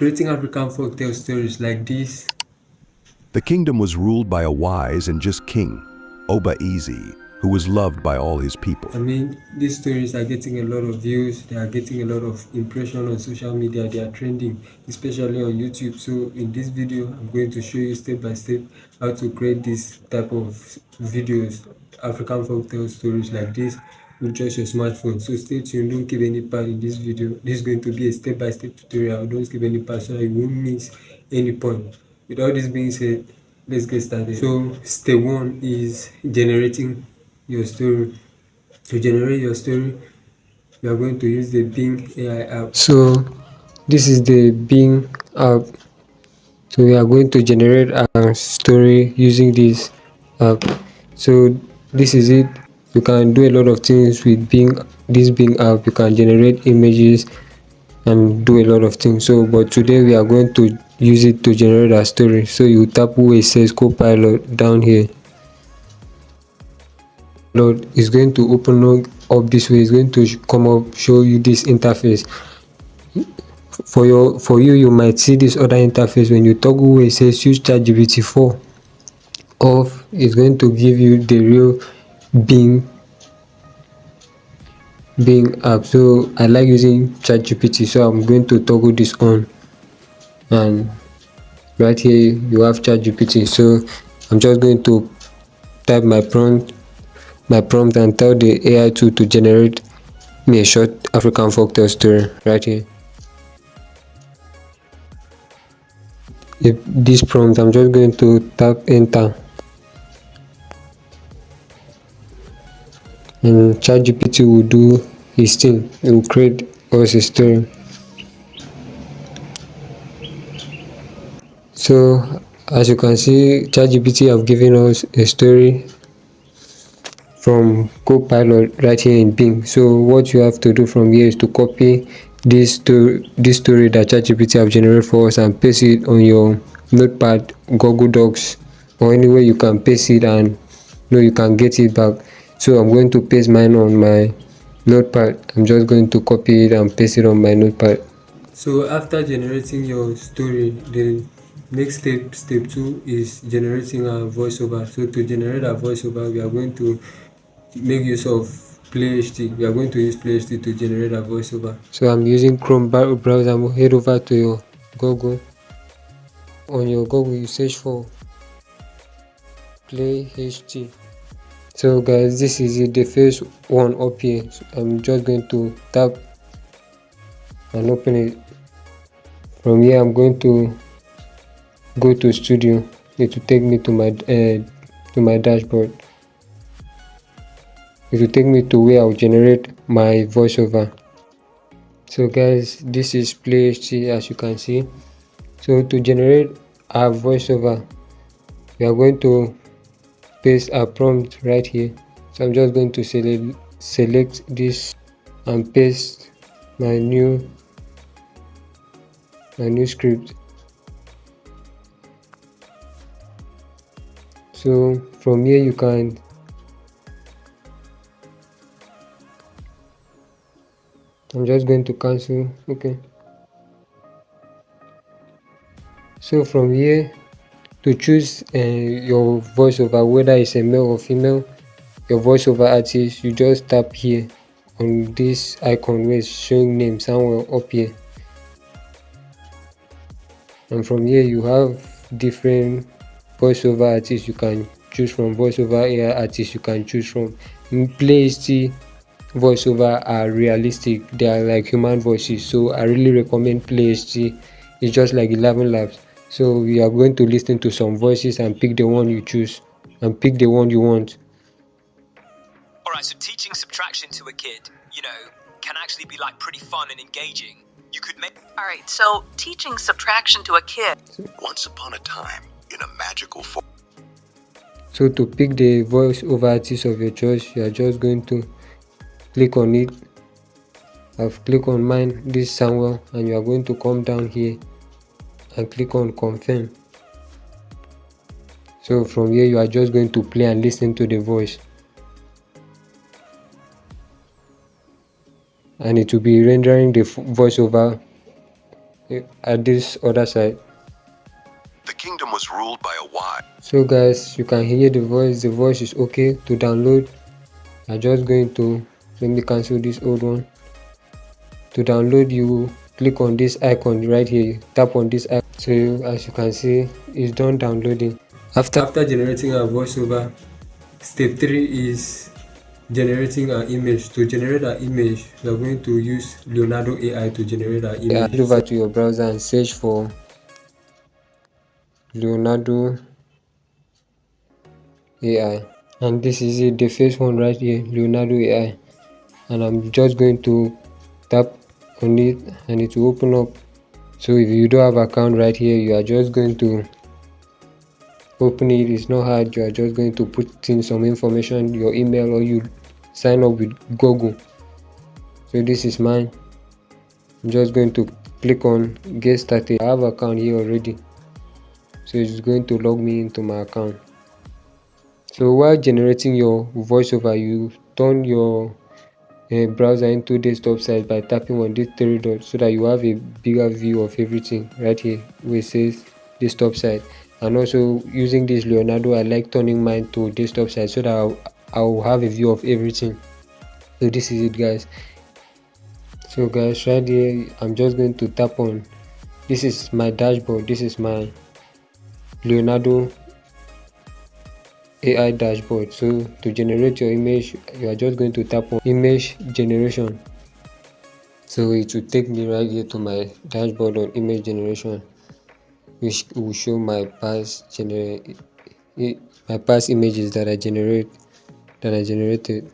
creating African folktale stories like this. The kingdom was ruled by a wise and just king, Oba Easy, who was loved by all his people. I mean, these stories are getting a lot of views, they are getting a lot of impression on social media, they are trending, especially on YouTube. So in this video, I'm going to show you step by step how to create this type of videos, African folktale stories like this with just your smartphone. So stay tuned, don't skip any part in this video. This is going to be a step by step tutorial. Don't skip any part so that you won't miss any point. With all this being said, let's get started. So step one is generating your story. To generate your story, you are going to use the Bing AI app. So this is the Bing app. So we are going to generate a story using this app. So this is it. You can do a lot of things with this Bing app. You can generate images and do a lot of things. So but today we are going to use it to generate a story. So you tap where it says Copilot down here. Lord is going to open up this way. It's going to come up, show you this interface. For you, you might see this other interface when you toggle where it says use ChatGPT 4 off. It's going to give you the real Bing app. So I like using ChatGPT, so I'm going to toggle this on, and right here you have ChatGPT. So I'm just going to type my prompt and tell the AI tool to generate me a short African folktale story right here. This prompt, I'm just going to tap enter, and ChatGPT will do his thing. It will create us a story. So as you can see, ChatGPT have given us a story from Copilot right here in Bing. So what you have to do from here is to copy this story that ChatGPT have generated for us and paste it on your Notepad, Google Docs, or anywhere you can paste it and you can get it back. So I'm going to paste mine on my Notepad. I'm just going to copy it and paste it on my Notepad. So after generating your story, the next step 2 is generating a voiceover. So to generate a voiceover, we are going to make use of PlayHT. We are going to use PlayHT to generate a voiceover. So I'm using Chrome browser. I'm head over to your Google. On your Google, you search for PlayHT. So guys, this is it, the first one up here. So I'm just going to tap and open it. From here, I'm going to go to Studio. It will take me to my dashboard. It will take me to where I'll generate my voiceover. So guys, this is PlayHT as you can see. So to generate our voiceover, we are going to paste our prompt right here. So I'm just going to select this and paste my new script. So from here you can I'm just going to cancel. Okay. So from here, to choose your voiceover, whether it's a male or female, your voiceover artist, you just tap here on this icon where it's showing name somewhere up here, and from here you have different voiceover artists you can choose from. Voiceover AI artists you can choose from. In PlayHT, voiceover are realistic, they are like human voices, so I really recommend PlayHT. It's just like 11 Labs. So we are going to listen to some voices and pick the one you choose and pick the one you want. Alright, so teaching subtraction to a kid, can actually be like pretty fun and engaging. You could make... Alright, so teaching subtraction to a kid. Once upon a time, in a magical form. So to pick the voiceover artist of your choice, you are just going to click on it. I've clicked on mine, this Samuel, and you are going to come down here and click on confirm. So from here you are just going to play and listen to the voice, and it will be rendering the voiceover at this other side. The kingdom was ruled by a wise. So guys, you can hear the voice is okay. To download, I'm just going to, let me cancel this old one. To download, you click on this icon right here, tap on this icon. So as you can see, it's done downloading. After generating our voiceover, step 3 is generating our image. To generate our image, we are going to use Leonardo AI to generate our image. Head over to your browser and search for Leonardo AI, and this is it, the first one right here, Leonardo AI. And I'm just going to tap on it and it will open up. So if you don't have account right here, you are just going to open it. It's not hard. You are just going to put in some information, your email, or you sign up with Google. So this is mine. I'm just going to click on get started. I have account here already, so it's going to log me into my account. So while generating your voiceover, you turn your browser into desktop side by tapping on these 3 dots so that you have a bigger view of everything right here where it says desktop side. And also using this Leonardo, I like turning mine to desktop side so that I'll have a view of everything. So this is it, guys. So guys, right here, I'm just going to tap on, this is my dashboard, this is my Leonardo AI dashboard. So to generate your image, you are just going to tap on image generation. So it will take me right here to my dashboard on image generation, which will show my past images that I generated.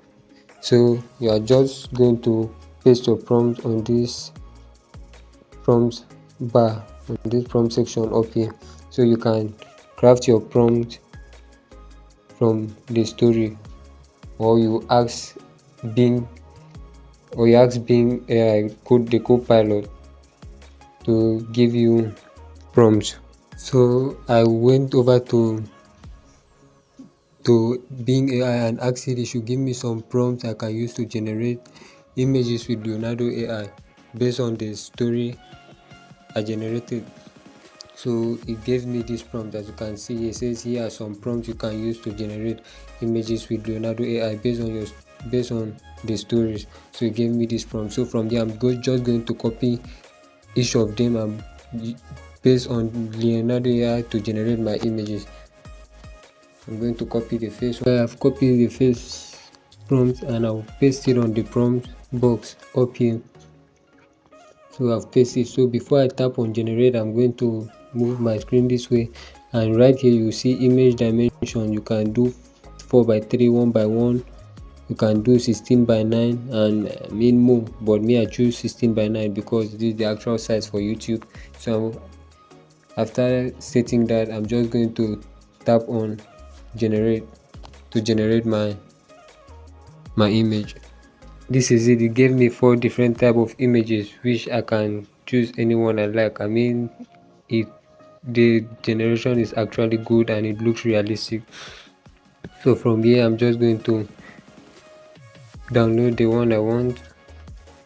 So you are just going to paste your prompt on this prompt bar, on this prompt section up here. So you can craft your prompt from the story, or you ask Bing AI the co-pilot to give you prompts. So I went over to Bing AI and asked it should give me some prompts I can use to generate images with Leonardo AI based on the story I generated. So it gave me this prompt. As you can see, it says here are some prompts you can use to generate images with Leonardo AI based on the stories. So it gave me this prompt. So from there, I'm just going to copy each of them and based on Leonardo AI to generate my images. I'm going to copy the face. I have copied the face prompt and I'll paste it on the prompt box up here. So I've pasted. So before I tap on generate, I'm going to move my screen this way, and right here you see image dimension. You can do 4x3, 1x1, you can do 16x9, and more, but me I choose 16x9 because this is the actual size for YouTube. So after setting that, I'm just going to tap on generate to generate my image. This is it. It gave me 4 different type of images which I can choose anyone I like. I mean, the generation is actually good and it looks realistic. So from here, I'm just going to download the one I want.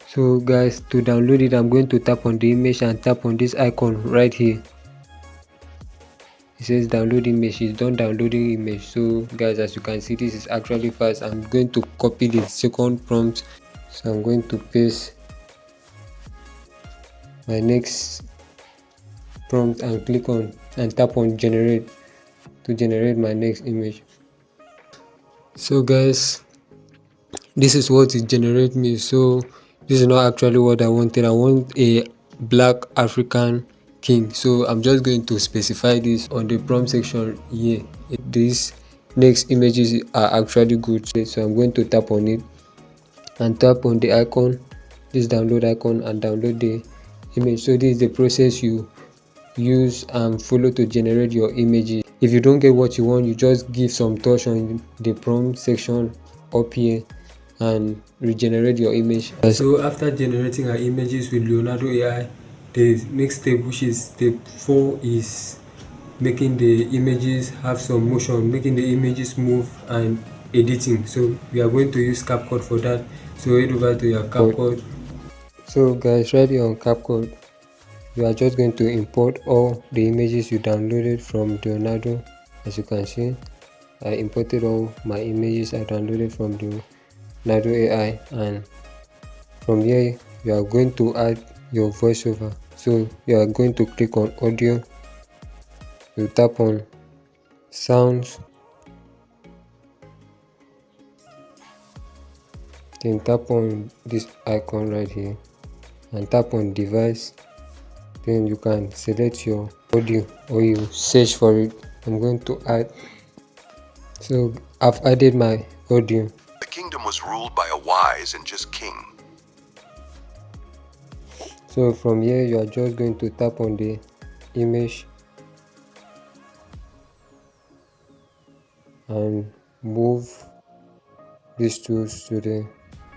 So guys, to download it, I'm going to tap on the image and tap on this icon right here. It says download image. It's done downloading image. So guys, as you can see, this is actually fast. I'm going to copy the second prompt. So I'm going to paste my next prompt and click on and tap on generate to generate my next image. So guys, this is what it generated me. So this is not actually what I wanted. I want a black African king. So I'm just going to specify this on the prompt section here. These next images are actually good, so I'm going to tap on it and tap on the icon, this download icon, and download the image. So this is the process you use and follow to generate your images. If you don't get what you want, you just give some touch on the prompt section up here and regenerate your image. So after generating our images with Leonardo AI, the next step, which is step 4, is making the images have some motion, making the images move, and editing. So we are going to use CapCut for that. So head over to your CapCut. So guys, right here on CapCut, you are just going to import all the images you downloaded from Leonardo. As you can see, I imported all my images I downloaded from the Leonardo AI, and from here you are going to add your voiceover. So you are going to click on audio, you tap on sounds, then tap on this icon right here and tap on device. Then you can select your audio or you search for it. I'm going to add. So I've added my audio. The kingdom was ruled by a wise and just king. So from here you are just going to tap on the image and move these tools to the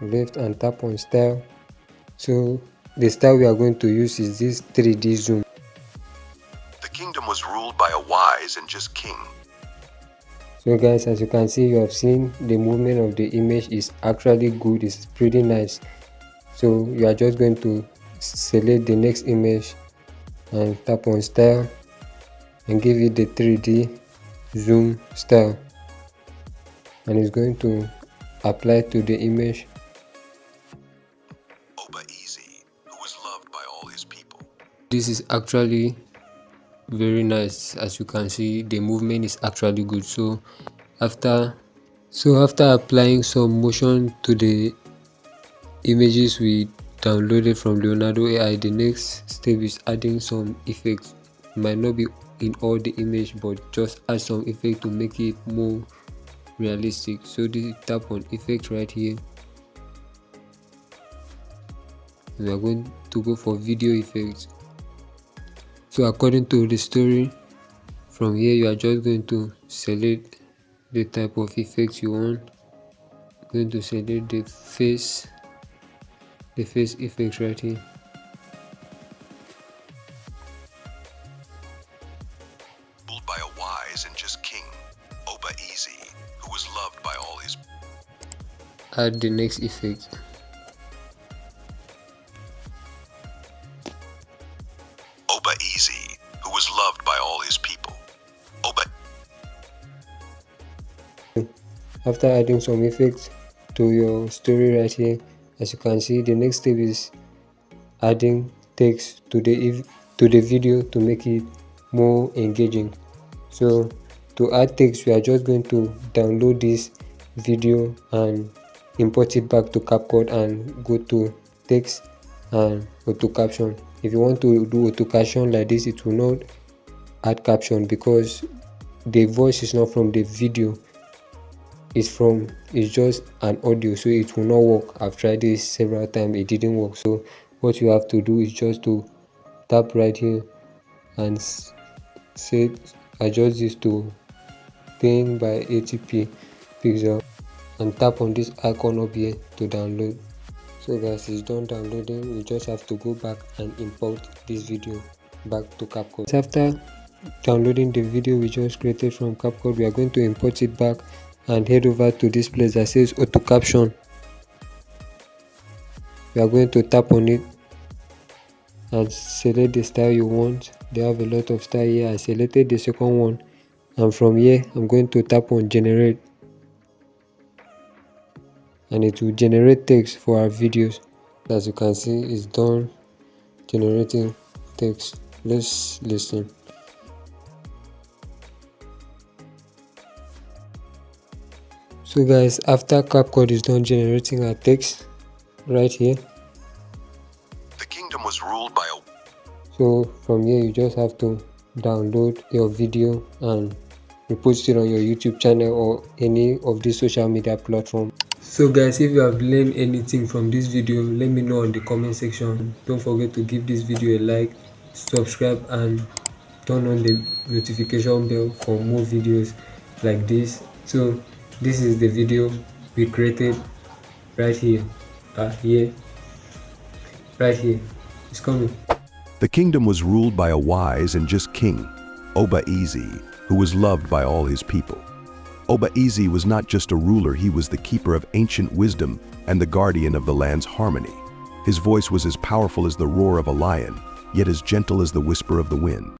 left and tap on style. So the style we are going to use is this 3D zoom. The kingdom was ruled by a wise and just king. So guys, as you can see, you have seen the movement of the image is actually good, it's pretty nice. So you are just going to select the next image and tap on style and give it the 3D zoom style, and it's going to apply to the image. Oba Easy, who was loved by all his people. This is actually very nice. As you can see, the movement is actually good. So after applying some motion to the images we downloaded from Leonardo AI, the next step is adding some effects. It might not be in all the image, but just add some effect to make it more realistic. So this tap on effect right here. We are going to go for video effects. So according to the story, from here you are just going to select the type of effect you want. Going to select the face effect right here. Ruled by a wise and just king, Oba Easy, who was loved by all his. Add the next effect. Oba Easy, who was loved by all his people. Oba. After adding some effects to your story right here, as you can see, the next step is adding text to the video to make it more engaging. So to add text, we are just going to download this video and import it back to CapCut and go to text and auto caption. If you want to do auto caption like this, it will not add caption because the voice is not from the video, it's just an audio, so it will not work. I've tried this several times, it didn't work. So what you have to do is just to tap right here and say adjust this to 10 by 80 pixel and tap on this icon up here to download. So guys, it's done downloading. You just have to go back and import this video back to CapCut. After downloading the video we just created from CapCut, we are going to import it back and head over to this place that says auto caption. We are going to tap on it and select the style you want. They have a lot of style here. I selected the second one, and from here I'm going to tap on generate, and it will generate text for our videos. As you can see, it's done generating text. Let's listen. So guys, after CapCut is done generating our text right here, The kingdom was ruled by a. so from here you just have to download your video and repost it on your YouTube channel or any of the social media platform. So guys, if you have learned anything from this video, let me know in the comment section. Don't forget to give this video a like, subscribe, and turn on the notification bell for more videos like this. So this is the video we created right here. Right here, it's coming. The kingdom was ruled by a wise and just king, Oba Easy, who was loved by all his people. Oba Easy was not just a ruler, he was the keeper of ancient wisdom and the guardian of the land's harmony. His voice was as powerful as the roar of a lion, yet as gentle as the whisper of the wind.